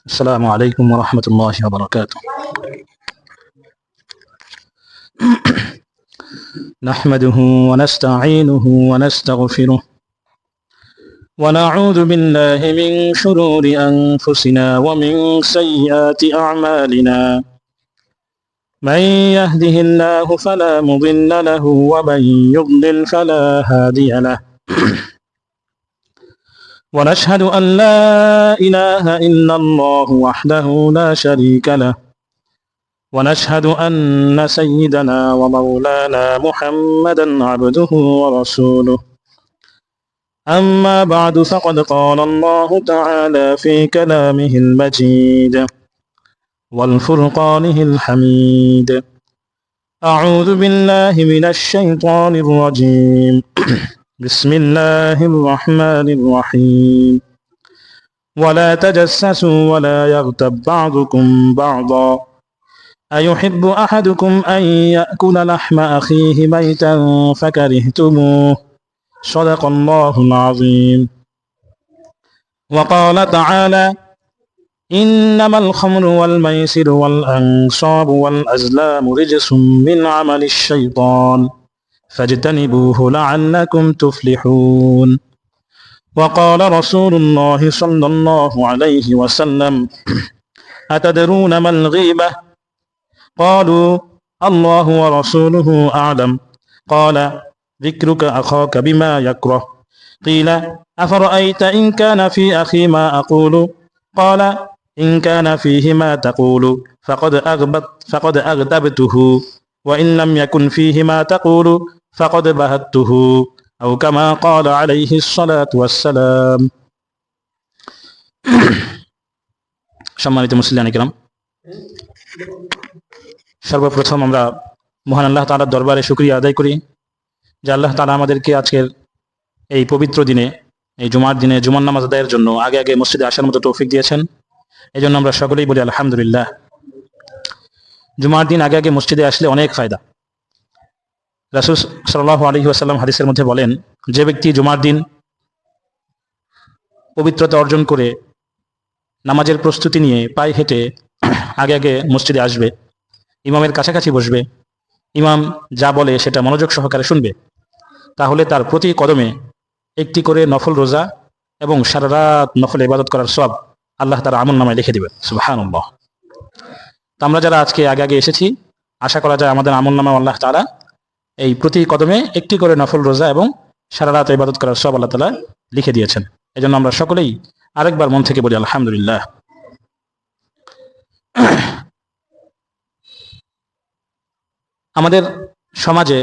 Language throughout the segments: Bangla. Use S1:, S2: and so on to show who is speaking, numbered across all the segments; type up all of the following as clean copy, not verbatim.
S1: السلام عليكم ورحمة الله وبركاته. نحمده ونستعينه ونستغفره ونعوذ بالله من شرور أنفسنا ومن سيئات أعمالنا من يهده الله فلا مضل له ومن يضلل فلا هادي له ونشهد أن لا إله إلا الله وحده لا شريك له ونشهد أن سيدنا ومولانا محمدا عبده ورسوله أما بعد فقد قال الله تعالى في كلامه المجيد والفرقانه الحميد أعوذ بالله من الشيطان الرجيم بسم الله الرحمن الرحيم ولا تجسسوا ولا يغتب بعضكم بعضا أيحب أحدكم أن يأكل لحم أخيه ميتا فكرهتموه صدق الله العظيم وقال تعالى إنما الخمر والميسر والأنصاب والأزلام رجس من عمل الشيطان فاجتنبوه لعلكم تفلحون وقال رسول الله صلى الله عليه وسلم أتدرون ما الغيبة قالوا الله ورسوله أعلم قال ذكرك أخاك بما يكره قيل أفرأيت إن كان في أخي ما أقول قال إن كان فيه ما تقول فقد أغتبته وإن لم يكن فيه ما تقول فقد بهته أو كما قال عليه الصلاة والسلام সম্মানিত মুসলিয়ান কিরাম, সর্বপ্রথম আমরা মহান আল্লাহ তাআলার দরবারে শুকরিয়া আদায় করি যে আল্লাহ তাআলা আমাদেরকে আজকের এই পবিত্র দিনে, এই জুমার দিনে জুমার নামাজ আদায়ের জন্য আগে আগে মসজিদে আসার মতো তৌফিক দিয়েছেন। এই জন্য আমরা সকলেই বলি আলহামদুলিল্লাহ। জুমার দিন আগে আগে মসজিদে আসলে অনেক ফায়দা। রাসূল সাল্লাল্লাহু আলাইহি ওয়াসাল্লাম হাদিসের মধ্যে বলেন, যে ব্যক্তি জুমার দিন পবিত্রতা অর্জন করে নামাজের প্রস্তুতি নিয়ে পায়ে হেঁটে আগে আগে মসজিদে আসবে, ইমামের কাছাকাছি বসবে, ইমাম যা বলে সেটা মনোযোগ সহকারে শুনবে, তাহলে তার প্রতি কদমে একটি করে নফল রোজা এবং সারা রাত নফল ইবাদত করার সওয়াব আল্লাহ তাআলা আমলনামায় লিখে দিবেন। সুবহানাল্লাহ। তো আমরা যারা আজকে আগে আগে এসেছি, আশা করা যায় আমাদের আমলনামায় আল্লাহ তাআলা এই প্রতি কদমে একটি করে নফল রোজা এবং সারা রাত ইবাদত করার সওয়াব আল্লাহ তাআলা লিখে দিয়েছেন। এজন্য আমরা সকলেই আরেকবার মন থেকে বলি আলহামদুলিল্লাহ। আমাদের সমাজে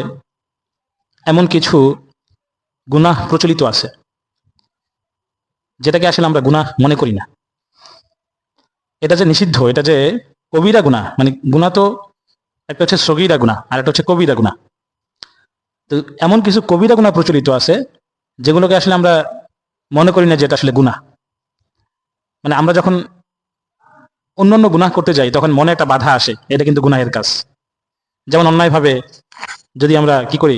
S1: এমন কিছু গুনাহ প্রচলিত আছে যেটাকে আসলে আমরা গুনাহ মনে করি না। এটা যে নিষিদ্ধ, এটা যে কবিরা গুনাহ, মানে গুনাহ তো একটা হচ্ছে সগীরা গুনাহ আর একটা হচ্ছে কবিরা গুনাহ। তো এমন কিছু কবিরা গুনাহ প্রচলিত আছে যেগুলোকে আসলে আমরা মনে করি না যে এটা আসলে গুনাহ। মানে আমরা যখন অন্যান্য গুনাহ করতে যাই তখন মনে একটা বাধা আসে, এটা কিন্তু গুনাহের কাজ। যেমন অন্যায়ভাবে যদি আমরা কি করি,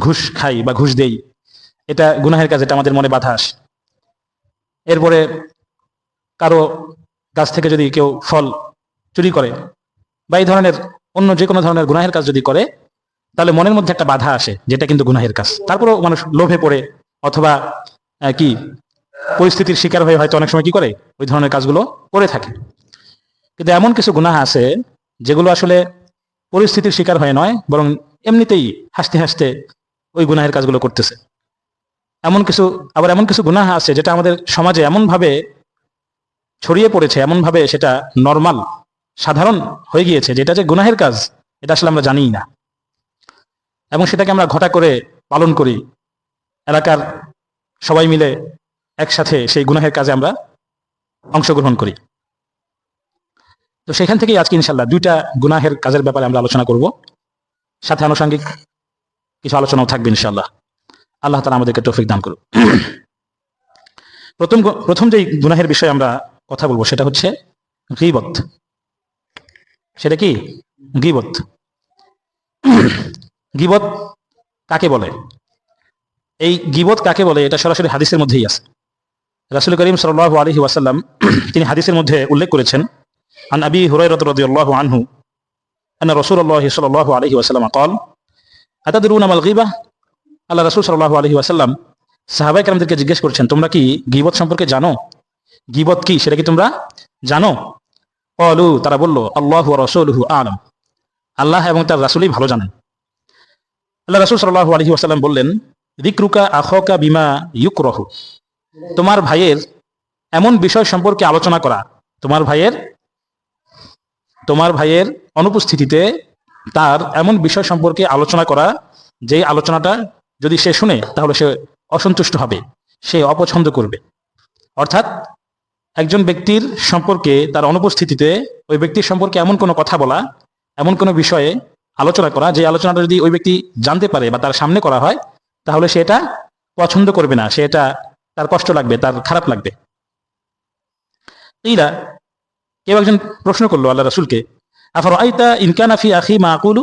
S1: ঘুষ খাই বা ঘুষ দেই, এটা গুনাহের কাজ, এটা আমাদের মনে বাধা আসে। এরপরে কারো গাছ থেকে যদি কেউ ফল চুরি করে বা এই ধরনের অন্য যে কোনো ধরনের গুনাহের কাজ যদি করে, তাহলে মনের মধ্যে একটা বাধা আসে, যেটা কিন্তু গুনাহের কাজ। তারপরেও মানুষ লোভে পড়ে অথবা কি পরিস্থিতির শিকার হয়ে হয়তো অনেক সময় কি করে ওই ধরনের কাজগুলো করে থাকে। কিন্তু এমন কিছু গুনাহ আছে যেগুলো আসলে পরিস্থিতির শিকার হয়ে নয়, বরং এমনিতেই হাসতে হাসতে ওই গুনাহের কাজগুলো করতেছে। এমন কিছু গুনাহ আছে যেটা আমাদের সমাজে এমনভাবে ছড়িয়ে পড়েছে, এমনভাবে সেটা নর্মাল, সাধারণ হয়ে গিয়েছে, যেটা যে গুনাহের কাজ এটা আসলে আমরা জানিই না, এবং সেটাকে আমরা ঘটা করে পালন করি। এলাকার সবাই মিলে একসাথে সেই গুনাহের কাজে আমরা অংশগ্রহণ করি। তো সেখান থেকেই আজকে ইনশাল্লাহ দুইটা গুনাহের কাজের ব্যাপারে আমরা আলোচনা করব, সাথে আনুষঙ্গিক কিছু আলোচনাও থাকবে ইনশাল্লাহ। আল্লাহ তাআলা আমাদেরকে তৌফিক দান করুন। প্রথম যেই গুনাহের বিষয়ে আমরা কথা বলবো সেটা হচ্ছে গীবত। সেটা কি? গীবত। গীবত কাকে বলে? এই গীবত কাকে বলে এটা সরাসরি হাদিসের মধ্যেই আছে। রাসূল করিম সাল্লাল্লাহু আলাইহি ওয়াসাল্লাম তিনি হাদিসের মধ্যে উল্লেখ করেছেন, আন আবি হুরায়রা রাদিয়াল্লাহু আনহু আন্না রাসূলুল্লাহ সাল্লাল্লাহু আলাইহি ওয়াসাল্লাম قال আতাদরুনা মাল গীবা। আল্লাহ রাসূল সাল্লাল্লাহু আলাইহি ওয়াসাল্লাম সাহাবায়ে কেরামদেরকে জিজ্ঞেস করছেন, তোমরা কি গীবত সম্পর্কে জানো? গীবত কি সেটা কি তোমরা জানো? ক্বালু, তারা বলল, আল্লাহু ওয়া রাসূলুহু আ'লাম, আল্লাহ এবং তার রাসূলই ভালো জানেন। আল্লাহ রাসূল সাল্লাল্লাহু আলাইহি ওয়াসাল্লাম বললেন, যিকরুকা আখাকা বিমা ইউকরাহু, তোমার ভাইয়ের এমন বিষয় সম্পর্কে আলোচনা করা, তোমার ভাইয়ের অনুপস্থিতিতে তার এমন বিষয় সম্পর্কে আলোচনা করা, যে আলোচনাটা যদি সে শুনে তাহলে সে অসন্তুষ্ট হবে, সে অপছন্দ করবে। অর্থাৎ একজন ব্যক্তির সম্পর্কে তার অনুপস্থিতিতে ওই ব্যক্তির সম্পর্কে এমন কোনো কথা বলা, এমন কোনো বিষয়ে আলোচনা করা, যে আলোচনাটা যদি ওই ব্যক্তি জানতে পারে বা তার সামনে করা হয় তাহলে সে এটা পছন্দ করবে না, সে এটা তার কষ্ট লাগবে, তার খারাপ লাগবে। এইরা কেউ একজন প্রশ্ন করলো আল্লাহ রাসূলকে, আফরাআইতা ইন কানা ফি আখি মা আকুলু,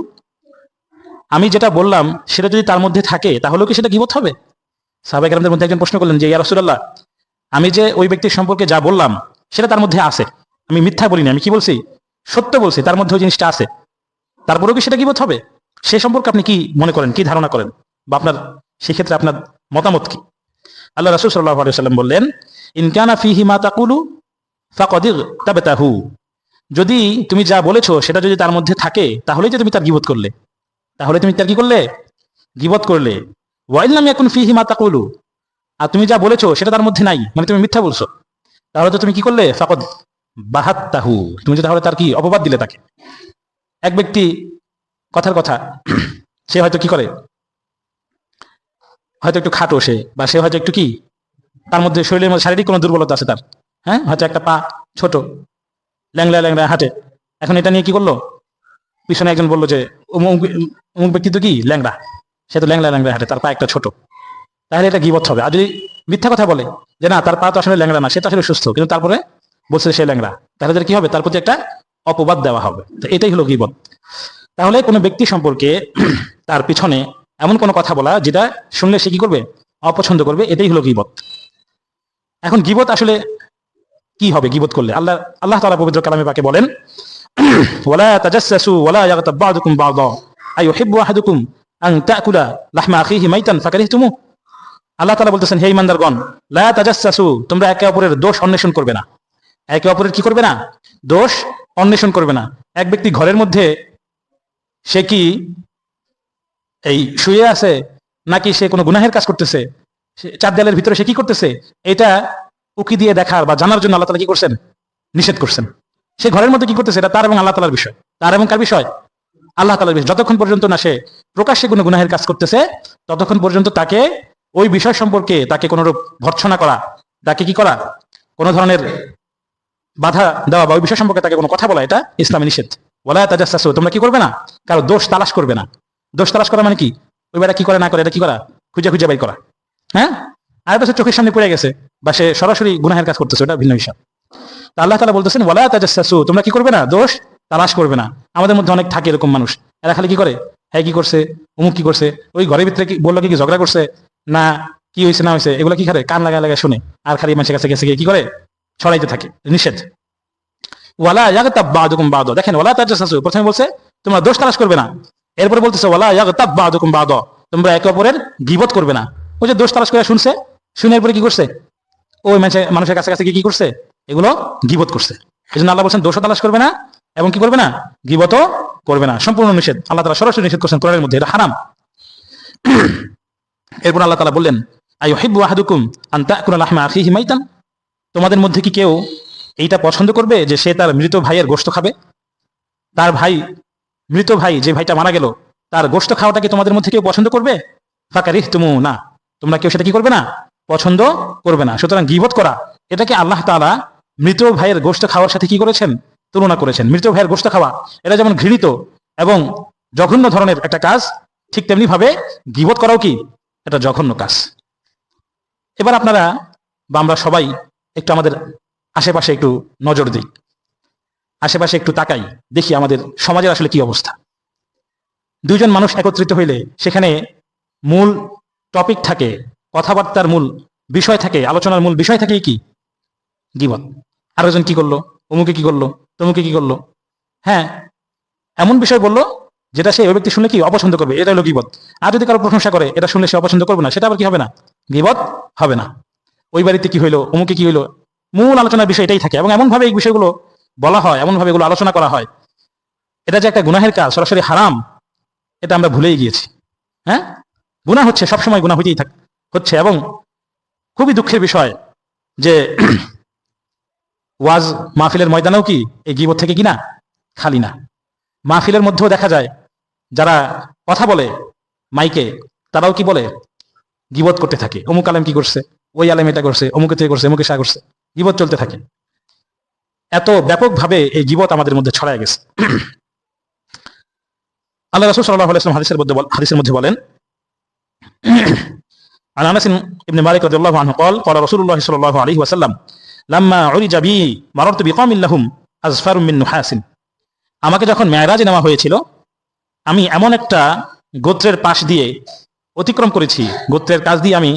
S1: আমি যেটা বললাম সেটা যদি তার মধ্যে থাকে তাহলে কি সেটা গীবত হবে? সাহাবায়ে কেরামদের মধ্যে একজন প্রশ্ন করলেন যে, ইয়া রাসূলুল্লাহ, আমি যে ওই ব্যক্তির সম্পর্কে যা বললাম সেটা তার মধ্যে আছে, আমি মিথ্যা বলিনি, আমি কি বলছি সত্য বলছি, তার মধ্যে ওই জিনিসটা আছে, তারপরেও কি সেটা গীবত হবে? সে সম্পর্কে আপনি কি মনে করেন, কি ধারণা করেন, বা আপনার সেক্ষেত্রে আপনার মতামত কি? আল্লাহ রাসূল সাল্লাল্লাহু আলাইহি ওয়াসাল্লাম বললেন, ইন কানা ফিহি মা তাকুলু ফাকাদ তাবতাহু, যদি তুমি যা বলেছো সেটা যদি তার মধ্যে থাকে তাহলেই যে তুমি তার গীবত করলে, তাহলে তুমি তার কি করলে? গীবত করলে। ওয়া ইন লাম ইয়াকুন ফিহি মা তাকুলু, আর তুমি যা বলেছো সেটা তার মধ্যে নাই, মানে তুমি মিথ্যা বলছো, তাহলে তো তুমি কি করলে? ফাকাদ বাহাত্তাহু, তুমি যে তাহলে তার কি অপবাদ দিলে তাকে। এক ব্যক্তি কথার কথা, সে হয়তো কি করে, হয়তো একটু খাটো সে, বা সে হয়তো একটু কি, তার মধ্যে শরীরের মধ্যে শারীরিক কোনো দুর্বলতা আছে তার, হ্যাঁ, হয়তো একটা পা ছোট, ল্যাংলা ল্যাংলা হাঁটে। এখন এটা নিয়ে কি করলো, পিছনে একজন বললো যে অমুক অমুক ব্যক্তি তো কি ল্যাংড়া, সে তো ল্যাংলা ল্যাংড়া হাঁটে, তার পা একটা ছোট, তাহলে এটা গীবত হবে। আর যদি মিথ্যা কথা বলে যে না তার পা তো আসলে ল্যাংড়া না, সে তো আসলে সুস্থ, কিন্তু তারপরে বলছে সে ল্যাংড়া, তাহলে কি হবে? তার প্রতি একটা অপবাদ দেওয়া হবে। তো এটাই হলো গীবত। তাহলে কোনো ব্যক্তি সম্পর্কে তার পিছনে এমন কোনো কথা বলা যেটা শুনলে সে কি করবে? অপছন্দ করবে, এটাই হলো গীবত। এখন গীবত আসলে কি হবে গীবত করলে? আল্লাহ তাআলা পবিত্র কালামে পাকে বলেন, ওয়ালা তাজাসসু ওয়ালা ইয়াগতাব বা'দুকুম বা'দা আইয়ুহিব্বু আহাদুকুম আন তা'কুলা লাহমা আখিহি মাইতান ফাকারিহতুমু। আল্লাহ তাআলা বলতেছেন, হে ঈমানদারগণ, লা তাজাসসু, তোমরা একে অপরের দোষ অন্বেষণ করবে না, একে অপরের কি করবে না? দোষ অন্বেষণ করবে না। এক ব্যক্তি ঘরের মধ্যে সে কি এই শুয়ে আছে নাকি সে কোনো গুনাহের কাজ করতেছে, চার দেয়ালের ভিতরে সে কি করতেছে, এটা উকি দিয়ে দেখার বা জানার জন্য আল্লাহ তাআলা কি করছেন? নিষেধ করছেন। সে ঘরের মধ্যে কি করতেছে, এটা তার এবং আল্লাহ তাআলার বিষয়, তার এবং কার বিষয়? আল্লাহ তাআলার বিষয়। যতক্ষণ পর্যন্ত না সে প্রকাশ্যে কোনো গুনাহের কাজ করতেছে ততক্ষণ পর্যন্ত তাকে ওই বিষয় সম্পর্কে তাকে কোনোরূপ ভর্ৎসনা করা, তাকে কি করা, কোনো ধরনের বাধা দেওয়া বা ওই বিষয় সম্পর্কে তাকে কোনো কথা বলা, এটা ইসলামে নিষেধ। ওয়ালা তাজাসসু, তোমরা কি করবে না? কারো দোষ তালাশ করবে না। দোষ তালাশ করা মানে কি? ওই বেটা কি করে না করে এটা কি করা? খুঁজে খুঁজে বাই করা। হ্যাঁ, আর এটা চোখের সামনে পড়ে গেছে বা সে সরাসরি গুনাহের কাজ করতেছে, ওটা ভিন্ন বিষয়। তা আল্লাহ তাআলা বলতেছেন, ওয়ালা তাজাসসু, তোমরা কি করবে না? দোষ তালাশ করবে না। আমাদের মধ্যে অনেক থাকে এরকম মানুষ, এরা খালি কি করে, হ্যাঁ কি করছে, অমুক কি করছে, ওই ঘরের ভিতরে কি বললো, কি ঝগড়া করছে না কি হয়েছে না হয়েছে, এগুলো কি করে কান লাগায় লাগায় শুনে আর খালি মানুষের কাছে গেছে গিয়ে কি করে ছড়াইতে থাকে। নিষেধ। ওয়ালা ইয়াগতাব বা'দুকুম বা'দা, দেখেন ওয়ালা তাজাসসু প্রথমে বলছে তোমরা দোষ তালাশ করবে না, এরপরে বলতেছে ওয়ালা ইয়াগতাব বা'দুকুম বা'দা, তোমরা একে অপরের গীবত করবে না। ওই যে দোষ তালাশ করে শুনছে, শুনে পরে কি করছে, ওই মানুষের কাছে কাছে কি করছে, এগুলো গীবত করছে। এই জন্য আল্লাহ বলছেন দোষ তালাশ করবে না এবং কি করবে না, গীবতও করবে না। সম্পূর্ণ নিষেধ, আল্লাহ তাআলা সরাসরি নিষেধ করছেন কোরআনের মধ্যে, এটা হারাম। এরপর আল্লাহ তাআলা বললেন, আইয়ুহিব্বু আহাদুকুম আন তা'কুলা লাহমা আখিহি মাইতান, তোমাদের মধ্যে কি কেউ এইটা পছন্দ করবে যে সে তার মৃত ভাইয়ের গোশত খাবে? তার ভাই, মৃত ভাই, যে ভাইটা মারা গেল, তার গোশত খাওয়াটা কি তোমাদের মধ্যে কেউ পছন্দ করবে? ফাকারিহতুমু, না, তোমরা কেউ সেটা কি করবে না, পছন্দ করবে না। সুতরাং গীবত করা, এটাকে আল্লাহ তাআলা মৃত ভাইয়ের গোশত খাওয়ার সাথে কি করেছেন, তুলনা করেছেন। মৃত ভাইয়ের গোশত খাওয়া এটা যেমন ঘৃণিত এবং জঘন্য ধরনের একটা কাজ, ঠিক তেমনি ভাবে গীবত করাও কি এটা জঘন্য কাজ। এবার আপনারা বা আমরা সবাই একটু আমাদের আশেপাশে একটু নজর দিই, আশেপাশে একটু তাকাই, দেখি আমাদের সমাজের আসলে কি অবস্থা। দুইজন মানুষ একত্রিত হইলে সেখানে মূল টপিক থাকে, কথাবার্তার মূল বিষয় থাকে, আলোচনার মূল বিষয় থাকে কি? গীবত। আরেকজন কি করলো, অমুকে কি করলো, তমুকে কি করলো, হ্যাঁ, এমন বিষয় বললো যেটা সে ওই ব্যক্তি শুনলে কি অপছন্দ করবে, এটা হলো গীবত। আর যদি কারো প্রশংসা করে, এটা শুনলে সে অপছন্দ করবে না, সেটা আবার কি হবে না? গীবত হবে না। ওই বাড়িতে কি হইলো, অমুকে কি হইলো, মূল আলোচনার বিষয় এটাই থাকে। এবং এমন ভাবে এই বিষয়গুলো বলা হয়, এমন ভাবে এগুলো আলোচনা করা হয়, এটা যে একটা গুনাহের কাজ, সরাসরি হারাম, এটা আমরা ভুলেই গিয়েছি। হ্যাঁ, গুনাহ হচ্ছে, সবসময় গুনাহ হইতেই হচ্ছে। এবং খুবই দুঃখের বিষয় যে ওয়াজ মাহফিলের ময়দানেও কি এই গীবত থেকে কিনা খালি না। মাহফিলের মধ্যেও দেখা যায় যারা কথা বলে মাইকে, তারাও কি বলে, গীবত করতে থাকে। অমুক আলেম কি করছে, ওই আলেম এটা করছে, অমুকে থেকে করছে, অমুকে সা করছে, গীবত চলতে থাকে। এত ব্যাপকভাবে এই গীবত আমাদের মধ্যে ছড়ায় গেছে। আল্লাহ রাসূল সাল্লাল্লাহু আলাইহি ওয়াসাল্লাম হাদিসের মধ্যে বলেন, عن انس بن مالك رضي الله عنه قال قال رسول الله صلى الله عليه وسلم لما عرج بي مررت بقوم لهم أزفار من نحاس। আমাকে যখন মেরাজে নেওয়া হয়েছিল, আমি এমন একটা গোত্রের পাশ দিয়ে অতিক্রম করেছি, গোত্রের কাছ দিয়ে আমি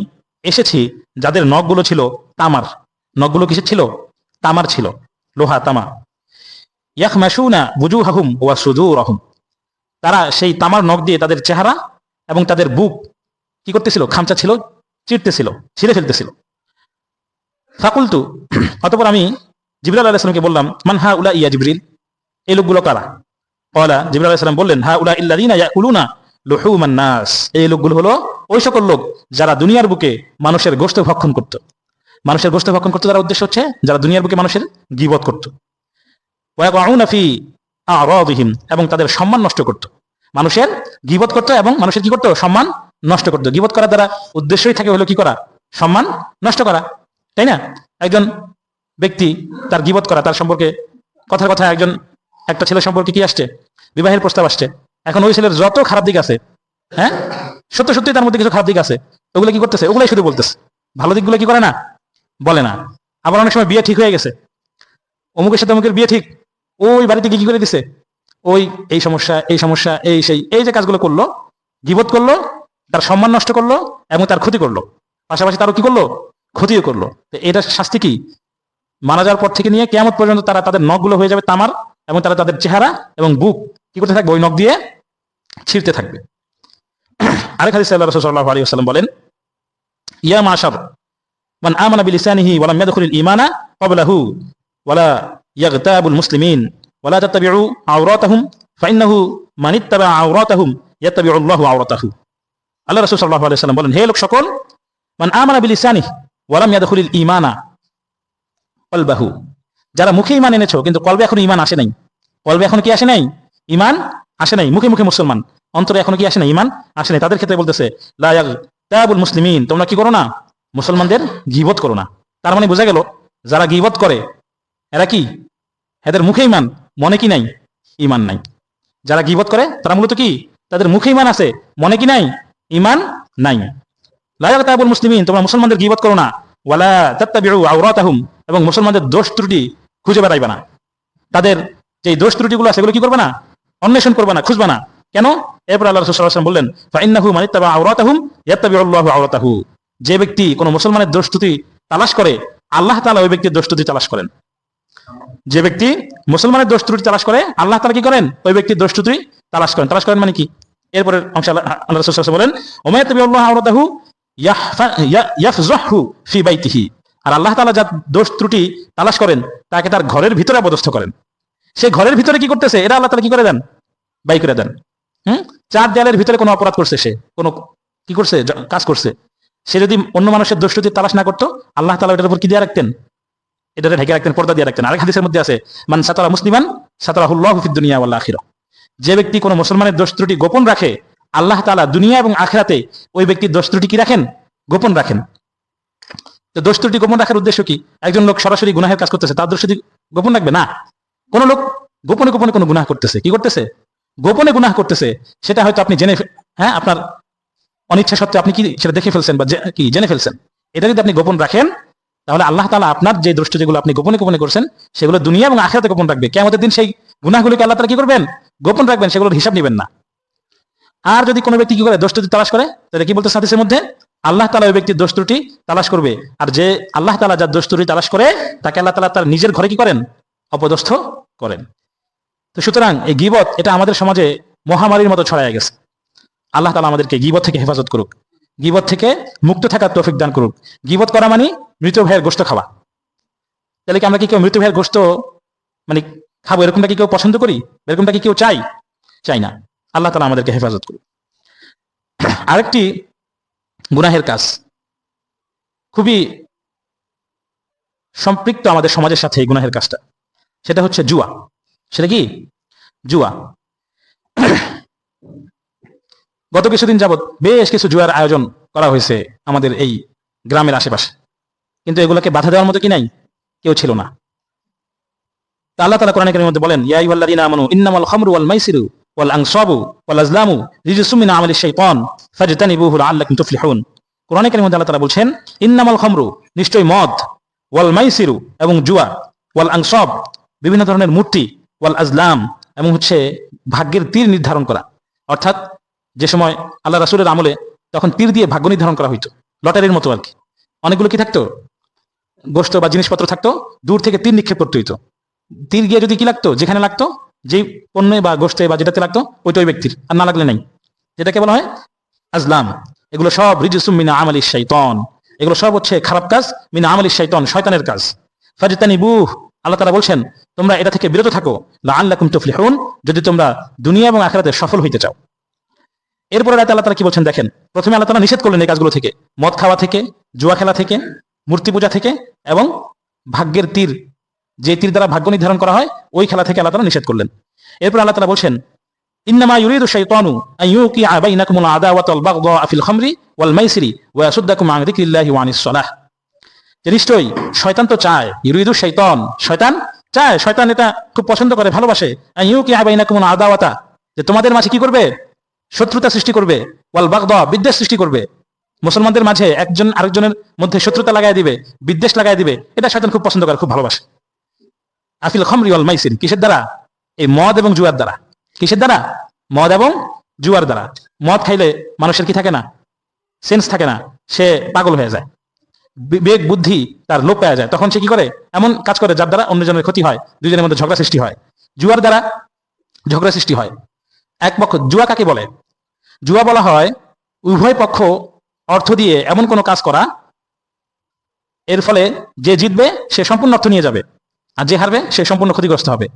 S1: এসেছি যাদের নখগুলো ছিল তামার। নখগুলো কিসের ছিল? তামার ছিল, লোহা, তামা। ইয়াখমাশুনা বুজুহাহুম ওয়া সুদুরহুম, তারা সেই তামার নখ দিয়ে তাদের চেহারা এবং তাদের বুক কি করতেছিল? খামচা ছিল, চিরতেছিল, ছিঁড়ে ফেলতেছিল। ফাকুলতু, অতঃপর আমি জিবরাইল আলাইহিস সালামকে বললাম, মান হাউলা ইয়া জিবরিল, এই লোকগুলো কারা? ক্বালা, জিবরাইল আলাইহিস সালাম বললেন, হাউলা ইল্লাযিনা ইয়াকুলুনা লুহুমান নাস, এই লোকগুলো হলো ওই সকল লোক যারা দুনিয়ার বুকে মানুষের গোশত ভক্ষণ করত। মানুষের গোশত ভক্ষণ করতে তার উদ্দেশ্য হচ্ছে যারা দুনিয়ার বুকে মানুষের গীবত করত। ওয়া ইয়াকুনা ফি আরাদিহিম, এবং তাদের সম্মান নষ্ট করত। মানুষের গীবত করত এবং মানুষের কি করত? সম্মান নষ্ট করত। গীবত করার দ্বারা উদ্দেশ্যই থাকে হলো কি করা? সম্মান নষ্ট করা, তাই না? একজন ব্যক্তি তার গীবত করা, তার সম্পর্কে কথার কথা একটা ছেলের সম্পর্কে কি আসছে? বিবাহের প্রস্তাব আসছে। এখন ওই ছেলের যত খারাপ দিক আছে, হ্যাঁ, সত্য সত্যি তার মধ্যে কিছু খারাপ দিক আছে, ওগুলো কি করতেছে? ওগুলাই শুধু বলতেছে, ভালো দিকগুলো কি করে না? বলে না। আবার অনেক সময় বিয়ে ঠিক হয়ে গেছে, অমুকের সাথে অমুকের বিয়ে ঠিক, ওই বাড়িতে কি করে দিছে, ওই এই সমস্যা, এই সমস্যা, এই সেই, এই যে কাজগুলো করলো, গীবত করলো, তার সম্মান নষ্ট করলো এবং তার ক্ষতি করলো, পাশাপাশি তারও কি করলো? ক্ষতিও করলো। এটা শাস্তি কি? মারা যাওয়ার পর থেকে নিয়ে কিয়ামত পর্যন্ত তারা তাদের নখগুলো হয়ে যাবে তামার, এবং তারা তাদের চেহারা এবং বুক কি করতে থাকবে? ওই নখ দিয়ে ছিঁড়তে থাকবে। আরেক হাদিসে আল্লাহ রাসূল সাল্লাল্লাহু আলাইহি ওয়াসাল্লাম বলেন, ইয়া মাশার মান আমানা বিলিসানিহি ওয়া লাম ইয়াদখুলিল ঈমানা ক্বাবলাহু ওয়ালা ইয়াগতাবুল মুসলিমিন ওয়ালা তাত্তাবিউ আওরাতাহুম ফাইন্নাহু মান ইত্তাবা আওরাতাহুম ইয়াত্তাবিউ আল্লাহু আওরাতাহু। আল্লাহ রাসূল সাল্লাল্লাহু আলাইহি ওয়াসাল্লাম বলেন, হে লোক সকল, মান আমানা বিলিসানিহি ওয়া লাম ইয়াদখুলিল ঈমানা কলবাহু, যারা মুখে ঈমান এনেছো কিন্তু কলবে এখনো ঈমান আসে নাই। কলবে এখনো কি আসে নাই? ঈমান আসে নাই। মুখে মুখে মুসলমান, অন্তরে এখনো কি আসে নাই? ঈমান আসে নাই। তাদের ক্ষেত্রে বলতেছে, লা ইয়াগতাবুল মুসলিমিন, তোমরা কি করো না? মুসলমানদের গীবত করো না। তার মানে বোঝা গেল, যারা গীবত করে এরা কি? এদের মুখে ঈমান, মনে কি নাই? ঈমান নাই। যারা গীবত করে তারা মূলত কি? তাদের মুখে ঈমান আছে, মনে কি নাই? ঈমান নাই। লা ইয়াগতাবুল মুসলিমিন, তোমরা মুসলমানদের গীবত করো না। ওয়ালা তাত্তাবিউ আওরাতাহুম, এবং মুসলমানদের দোষ ত্রুটি খুঁজে বেড়াইবে না। তাদের যে দোষ ত্রুটিগুলো আছে সেগুলো কি করবে না? অন্বেষণ করবে না, খুঁজবে না। কেন? এরপর আল্লাহ রাসূল সাল্লাল্লাহু আলাইহি ওয়াসাল্লাম বললেন, ফাইন্নাহু মান ইত্তাবা আওরাতাহুম ইয়াত্তাবিউ আল্লাহু আওরাতাহু, যে ব্যক্তি কোনো মুসলমানের দোষ ত্রুটি তালাশ করে, আল্লাহ তাআলা ওই ব্যক্তির দোষ ত্রুটি তালাশ করেন। যে ব্যক্তি মুসলমানের দোষ ত্রুটি তালাশ করে, আল্লাহ তাআলা কি করেন? ওই ব্যক্তির দোষ ত্রুটি তালাশ করেন। তালাশ করেন মানে কি? এরপরের অংশে আল্লাহ রাসূল সাল্লাল্লাহু আলাইহি ওয়াসাল্লাম বলেন, ওয়া মা ইয়াত্তাবিউ আল্লাহু আওরাতাহু ইয়াফযাহু ফি বাইতিহি, আর আল্লাহ তাআলা যার দোষ ত্রুটি তালাশ করেন তাকে তার ঘরের ভিতরে অবস্থ করেন। সে ঘরের ভিতরে কি করতেছে, এটা আল্লাহ তাআলা কি করে দেন? বাই করে দেন। চার দেয়ালের ভিতরে কোনো অপরাধ করছে, সে কোনো কি করছে? কাজ করছে। সে যদি অন্য মানুষের দোষ ত্রুটি তালাশ না করতো, আল্লাহ তাআলা এটার উপর কি দিয়ে রাখতেন? এটাতে ঢেকে রাখতেন, পর্দা দিয়ে রাখতেন। আরেক হাদিসের মধ্যে আছে, মান সাতারা মুসলিমান সাতারাহুল্লাহু ফিদ দুনিয়া ওয়াল আখিরাহ, যে ব্যক্তি কোনো মুসলমানের দোষ ত্রুটি গোপন রাখে, আল্লাহ তাআলা দুনিয়া এবং আখিরাতে ওই ব্যক্তির দোষ ত্রুটি কি রাখেন? গোপন রাখেন। তো দোষ ত্রুটি গোপন রাখার উদ্দেশ্য কি? একজন লোক সরাসরি গুনাহের কাজ করতেছে, তার দোষ ত্রুটি গোপন রাখবে না। কোন লোক গোপনে গোপনে কোনো গুনাহ করতেছে, কি করতেছে? গোপনে গুনাহ করতেছে। সেটা হয়তো আপনি জেনে, হ্যাঁ, আপনার অনিচ্ছা সত্ত্বেও আপনি কি সেটা দেখে ফেলছেন বা কি জেনে ফেলছেন। এটা যদি আপনি গোপন রাখেন, তাহলে আল্লাহ তাআলা আপনার যে দোষ যেগুলো আপনি গোপনে গোপনে করছেন সেগুলো দুনিয়া এবং আখিরাতে গোপন রাখবে। কিয়ামতের দিন সেই গুনাহগুলোকে আল্লাহ তাআলা কি করবেন? গোপন রাখবেন, সেগুলোর হিসাব নেবেন না। আর যদি কোনো ব্যক্তি কি করে দোষ ত্রুটি তালাশ করে, তাহলে কি বলতে হাদিসের মধ্যে, আল্লাহ তাআলা ওই ব্যক্তির দোষ ত্রুটি তালাশ করবে। আর যে আল্লাহ তাআলা যার দোষ ত্রুটি তালাশ করে, তাকে আল্লাহ তাআলা তার নিজের ঘরে কি করেন, অপদস্থ করেন। তো সুতরাং এই গীবত এটা আমাদের সমাজে মহামারীর মতো ছড়ায় গেছে। আল্লাহ তাআলা আমাদেরকে গীবত থেকে হেফাজত করুক, গীবত থেকে মুক্ত থাকার তৌফিক দান করুক। গীবত করা মানে মৃত ভাইয়ের গোশত খাওয়া। তাহলে কি আমরা কি কেউ মৃত ভাইয়ের গোশত মানে খাবো, এরকমটা কি কেউ পছন্দ করি? এরকমটা কি কেউ চাই না। আল্লাহ তাআলা আমাদেরকে হেফাজত করুক। আরেকটি গুনাহের কাজ খুবই সম্পৃক্ত আমাদের সমাজের সাথে, এই গুনাহের কাজটা, সেটা হচ্ছে জুয়া। সেটা কি? জুয়া। গত কিছুদিন যাবৎ বেশ কিছু জুয়ার আয়োজন করা হয়েছে আমাদের এই গ্রামের আশেপাশে, কিন্তু এগুলোকে বাধা দেওয়ার মতো কি নাই, কেউ ছিল না। তা আল্লাহ তাআলা কোরআন কারীমের মধ্যে বলেন, ইয়া আইয়ুহাল্লাযীনা আমানু ইন্নামাল খামরু ওয়াল মাইসিরু ওয়াল আনসাবু ওয়াল আজলামু রিজসুম মিন আমালিশ শাইতান ফাজতানিবুহু লাআল্লাকুম তুফলিহুন। কোরআন কারীমের মধ্যে আল্লাহ তাআলা বলছেন, ইন্নামাল খামরু, নিশ্চয়ই মদ, ওয়াল মাইসিরু, এবং জুয়া, ওয়াল আনসাব, বিভিন্ন ধরনের মূর্তি, ওয়াল আজলাম, এবং হচ্ছে ভাগ্যের তীর নির্ধারণ করা। অর্থাৎ যে সময় আল্লাহ রাসূলের আমলে তখন তীর দিয়ে ভাগ্য নির্ধারণ করা হইতো, লটারির মতো আর কি। অনেকগুলো কি থাকতো, গোশত বা জিনিসপত্র থাকতো, দূর থেকে তীর নিক্ষেপ করতে হইতো। তীর গিয়ে যদি কি লাগতো, যেখানে লাগতো, যেই পণ্যে বা গোশতে বা যেটাতে লাগতো, ওইটা ওই ব্যক্তির, আর না লাগলে নাই। যেটাকে বলা হয় আজলাম। এগুলো সব রিজসুম মিন আমালিশ শাইতান, এগুলো সব হচ্ছে খারাপ কাজ, মিন আমালিশ শাইতান, শয়তানের কাজ। ফাজতানিবুহ, আল্লাহ তাআলা বলছেন তোমরা এটা থেকে বিরত থাকো, লাআল্লাকুম তুফলিহুন, যদি তোমরা দুনিয়া এবং আখিরাতে সফল হইতে চাও। এরপরে আল্লাহ তাআলা কি বলছেন দেখেন। প্রথমে আল্লাহ তাআলা নিষেধ করলেন এই কাজগুলো থেকে, মদ খাওয়া থেকে, জুয়া খেলা থেকে, মূর্তি পূজা থেকে, এবং ভাগ্যের তীর, যে তীর দ্বারা ভাগ্য নির্ধারণ করা হয়, ওই খেলা থেকে আল্লাহ তাআলা নিষেধ করলেন। এরপর আল্লাহ তাআলা বলছেন, ইন্নামা ইউরিদু শাইতানু আন ইউকিআ বাইনাকুমুল আদাওয়াতা ওয়াল বাগদা ফিল খামরি ওয়াল মাইসিরি ওয়া ইয়াসুদ্দাকুম আন যিকরিল্লাহি ওয়া আনিস সালাহ। যে নিশ্চয়ই শয়তান তো চায়, ইউরিদু শাইতান, শয়তান চায়, শয়তান এটা খুব পছন্দ করে, ভালোবাসে, আন ইউকিআ বাইনাকুমুল আদাওয়াতা, যে তোমাদের মাঝে কি করবে, শত্রুতা সৃষ্টি করবে, ওয়াল বাগদা, বিদ্বেষ সৃষ্টি করবে। মুসলমানদের মাঝে একজন আরেকজনের মধ্যে শত্রুতা লাগাই দিবে, বিদ্বেষ লাগাই দিবে, এটা শয়তান খুব পছন্দ করে, খুব ভালোবাসে। আফিল খামরি ওয়াল মাইসির, কিসের দ্বারা? এই মদ এবং জুয়ার দ্বারা। কিসের দ্বারা? মদ এবং জুয়ার দ্বারা। মদ খাইলে মানুষের কি থাকে না, সেন্স থাকে না, সে পাগল হয়ে যায়, বিবেক বুদ্ধি তার লোপ পেয়ে যায়। তখন সে কি করে, এমন কাজ করে যার দ্বারা অন্যজনের ক্ষতি হয়, দুইজনের মধ্যে ঝগড়া সৃষ্টি হয়। জুয়ার দ্বারা ঝগড়া সৃষ্টি হয়। এক পক্ষ, জুয়া কাকে বলে? জুয়া বলা হয় উভয় পক্ষ অর্থ দিয়ে এমন কোনো কাজ করা, এর ফলে যে জিতবে সে সম্পূর্ণ অর্থ নিয়ে যাবে, আর যে হারবে সে সম্পূর্ণ ক্ষতিগ্রস্ত হবে।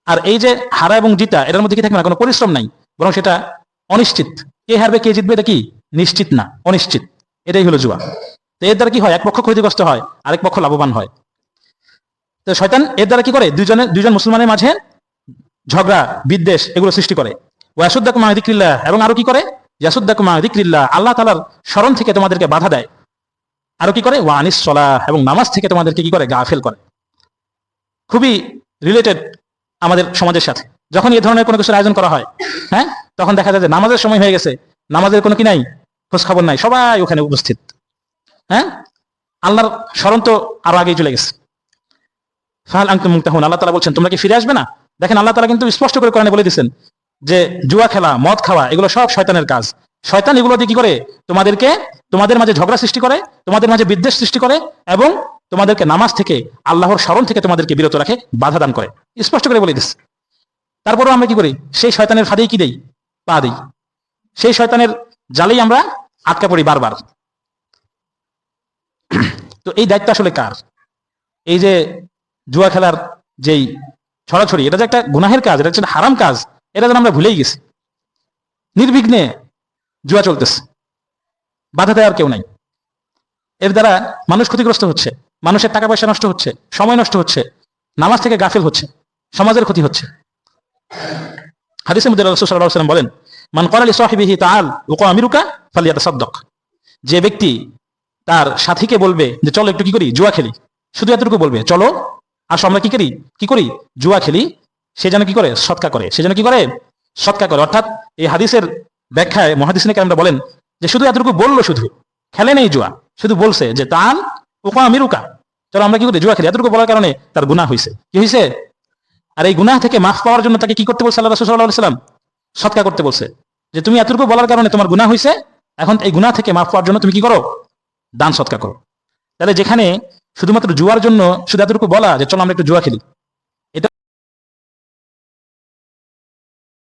S1: আর এই যে হারা এবং জিতা, এটার মধ্যে কি থাকবে না, কোনো পরিশ্রম নাই, বরং সেটা অনিশ্চিত। কে হারবে কে জিতবে এটা কি নিশ্চিত না, অনিশ্চিত। এটাই হলো জুয়া। তো এর দ্বারা কি হয়, এক পক্ষ ক্ষতিগ্রস্ত হয়, আরেক পক্ষ লাভবান হয়। তো শয়তান এর দ্বারা কি করে, দুইজন মুসলমানের মাঝে ঝগড়া, বিদ্বেষ, এগুলো সৃষ্টি করে। ওয়াসুদ্দাকুম আন যিকরিল্লাহ, এবং আরো কি করে, ইয়াসুদ্দাকুম আন যিকরিল্লাহ, আল্লাহ তাআলার স্মরণ থেকে তোমাদেরকে বাধা দেয়। আরো কি করে, ওয়া আনিস সালাহ, এবং নামাজ থেকে তোমাদেরকে কি করে, গাফেল করে। খুবই রিলেটেড আমাদের সমাজের সাথে। যখন এই ধরনের কোনো কিছুর আয়োজন করা হয়, হ্যাঁ, তখন দেখা যায় যে নামাজের সময় হয়ে গেছে, নামাজের কোনো কি নাই, খোঁজ খবর নাই, সবাই ওখানে উপস্থিত। হ্যাঁ, আল্লাহর স্মরণ তো আরো আগেই চলে গেছে। ফাহাল আনতুম মুনতাহুন, আল্লাহ তাআলা বলছেন তোমরা কি ফিরে আসবে না? দেখেন আল্লাহ তাআলা কিন্তু স্পষ্ট করে কোরআনে বলে দিয়েছেন যে জুয়া খেলা, মদ খাওয়া, এগুলো সব শয়তানের কাজ। শয়তান এগুলো দিয়ে কি করে, তোমাদের মাঝে ঝগড়া সৃষ্টি করে, তোমাদের মাঝে বিদ্বেষ সৃষ্টি করে, এবং তোমাদেরকে নামাজ থেকে, আল্লাহর স্মরণ থেকে তোমাদেরকে বিরত রাখে, বাধা দান করে, স্পষ্ট করে বলে দিচ্ছে। তারপরেও আমরা কি করি, সেই শয়তানের ফাঁদেই কি দেই, পা দেই, সেই শয়তানের জালেই আমরা আটকা পড়ি বারবার। তো এই দায়িত্ব আসলে কার? এই যে জুয়া খেলার যেই ছড়াছড়ি, এটা যে একটা গুনাহের কাজ, এটা একটা হারাম কাজ, এটা যেন আমরা ভুলেই গেছি। নির্বিঘ্নে জুয়া চলতেছে, বাধা দেওয়ার কেউ নাই। এর দ্বারা মানুষ ক্ষতিগ্রস্ত হচ্ছে, মানুষের টাকা পয়সা নষ্ট হচ্ছে, সময় নষ্ট হচ্ছে, নামাজ থেকে গাফিল হচ্ছে, সমাজের ক্ষতি হচ্ছে। হাদিসের মধ্যে রাসূল সাল্লাল্লাহু আলাইহি ওয়াসাল্লাম বলেন, মান ক্বালা লি সাহিবিহি তাআল উকামিরুকা ফালিয়াতাসাদ্দাক, যে ব্যক্তি তার সাথীকে বলবে যে চলো একটু কি করি, জুয়া খেলি, শুধু এতটুকু বলবে, চলো আসো আমরা কি করি জুয়া খেলি, সে যেন কি করে, সদকা করে, সে যেন কি করে, সদকা করে। অর্থাৎ এই হাদিসের ব্যাখ্যায় মুহাদ্দিসিনে কেরামরা বলেন যে শুধু এতটুকু বললো, শুধু খেলে নেই জুয়া, শুধু বলছে যে তাআল উকামিরুকা, চলো আমরা কি করি, জুয়া খেলি, এতটুকু বলার কারণে তার গুনাহ হয়েছে। কি হয়েছে? আর এই গুনাহ থেকে মাফ পাওয়ার জন্য তাকে কি করতে বলছে আল্লাহ রাসূল সাল্লাল্লাহু আলাইহি ওয়াসাল্লাম? সদকা করতে বলছে। যে তুমি এতটুকু বলার কারণে তোমার গুনাহ হয়েছে, এখন এই গুনাহ থেকে মাফ পাওয়ার জন্য তুমি কি করো? দান সৎকার করো। তাহলে যেখানে শুধুমাত্র জুয়ার জন্য শুধু এতটুকু বলা যে চলো আমরা একটু জুয়া খেলি,